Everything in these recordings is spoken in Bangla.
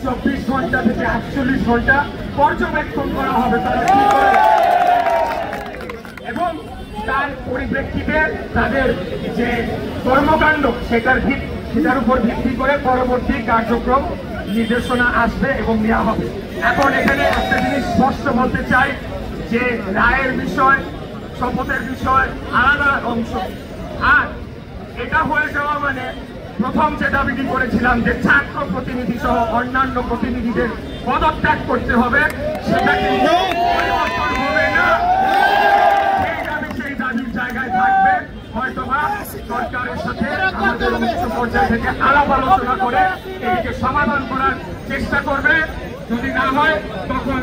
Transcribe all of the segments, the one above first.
24 ঘন্টা থেকে 48 ঘন্টা পর্যবেক্ষণ করা হবে তারা কি করে, এবং তার পরিপ্রেক্ষিতে তাদের যে কর্মকাণ্ড সেটার উপর ভিত্তি করে পরবর্তী কার্যক্রম নির্দেশনা আসবে এবং নেওয়া হবে। এখন এখানে একটা জিনিস স্পষ্ট বলতে চাই যে রায়ের বিষয়, শপথের বিষয় আলাদা অংশ, আর এটা হয়ে যাওয়া মানে প্রথম যে দাবিটি করেছিলাম যে ছাত্র প্রতিনিধি সহ অন্যান্য প্রতিনিধিদের পদত্যাগ করতে হবে, সেটা কিন্তু পরিবর্তন হবে না। সেই দাবির জায়গায় থাকবে, হয়তোবা সরকারের সাথে আমাদের উচ্চ পর্যায় থেকে আলাপ আলোচনা করে এটিকে সমাধান করার চেষ্টা করবে। যদি না হয় তখন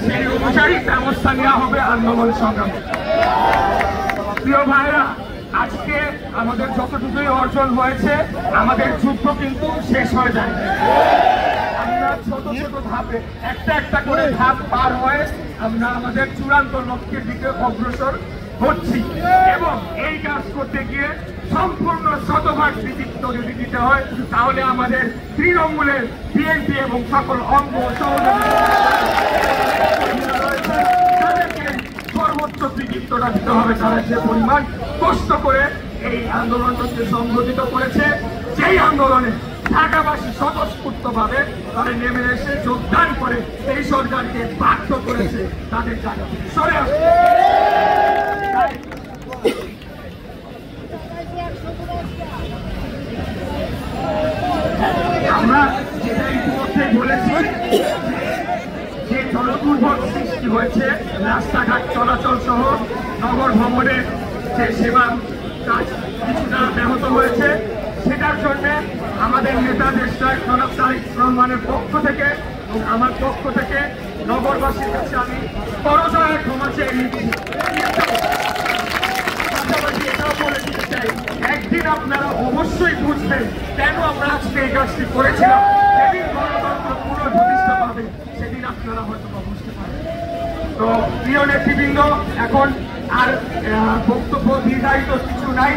সেই অনুযায়ী ব্যবস্থা নেওয়া হবে আন্দোলন সংগ্রামে। প্রিয় ভাইরা, আজকে আমাদের যতটুকুই অর্জন হয়েছে, আমাদের যুদ্ধ কিন্তু শেষ হয়ে যায়। আমরা ছোট ছোট ধাপে একটা করে ধাপ পার হয়ে আমরা আমাদের চূড়ান্ত লক্ষ্যের দিকে অগ্রসর হচ্ছি, এবং এই কাজ করতে গিয়ে সম্পূর্ণ শতভাগ কৃতিত্ব যদি দিতে হয় তাহলে আমাদের তৃণমূলের বিএনপি এবং সকল অঙ্গ তাদেরকে সর্বোচ্চ কৃতিত্বটা দিতে হবে। তারা যে পরিমাণ কষ্ট করে এই আন্দোলনকে সংগঠিত করেছে, যেই আন্দোলনে ঢাকাবাসী স্বতঃস্ফূর্তভাবে তারা নেমে এসে যোগদান করে এই সরকারকে বাধ্য করেছে তাদের জায়গা থেকে সরে আসে। আমরা যেটা ইতিমধ্যে বলেছি যে জনদুর্ভোগ সৃষ্টি হয়েছে, রাস্তাঘাট চলাচল সহ নগর ভ্রমণের যে সেবা কাজ কিছুটা ব্যাহত হয়েছে, সেটার জন্য আমাদের নেতা দেশটার জনাব তারেক রহমানের পক্ষ থেকে এবং আমার পক্ষ থেকে নগরবাসীর কাছে আমি করজোড়ে ক্ষমা চেয়ে নিচ্ছি। পাশাপাশি এটাও বলে দিতে চাই, একদিন আপনারা অবশ্যই বুঝবেন কেন আমরা আজকে এই কাজটি করেছিলাম। সেদিন গণতন্ত্র পুনঃপ্রতিষ্ঠা পাবে, সেদিন আপনারা হয়তো বুঝতে পারবেন। তো প্রিয় নেতৃবৃন্দ, এখন আর বক্তব্য নির্ধারিত কিছু নাই।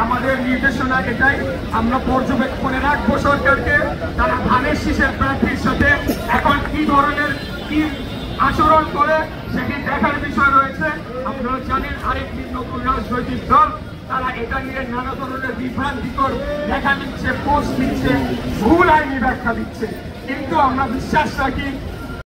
আমাদের নির্দেশনা এটাই, আমরা পর্যবেক্ষণে রাখবো সরকারকে, তারা ধানের শীষের প্রার্থীর সাথে এখন কি ধরনের কি আচরণ করে সেটি দেখার বিষয় রয়েছে। আপনারা জানেন আরেকটি নতুন রাজনৈতিক দল, তারা এটা নিয়ে নানা ধরনের বিভ্রান্তিকর দেখা দিচ্ছে, পোস্ট দিচ্ছে, ভুল আইনি ব্যাখ্যা দিচ্ছে, কিন্তু আমরা বিশ্বাস রাখি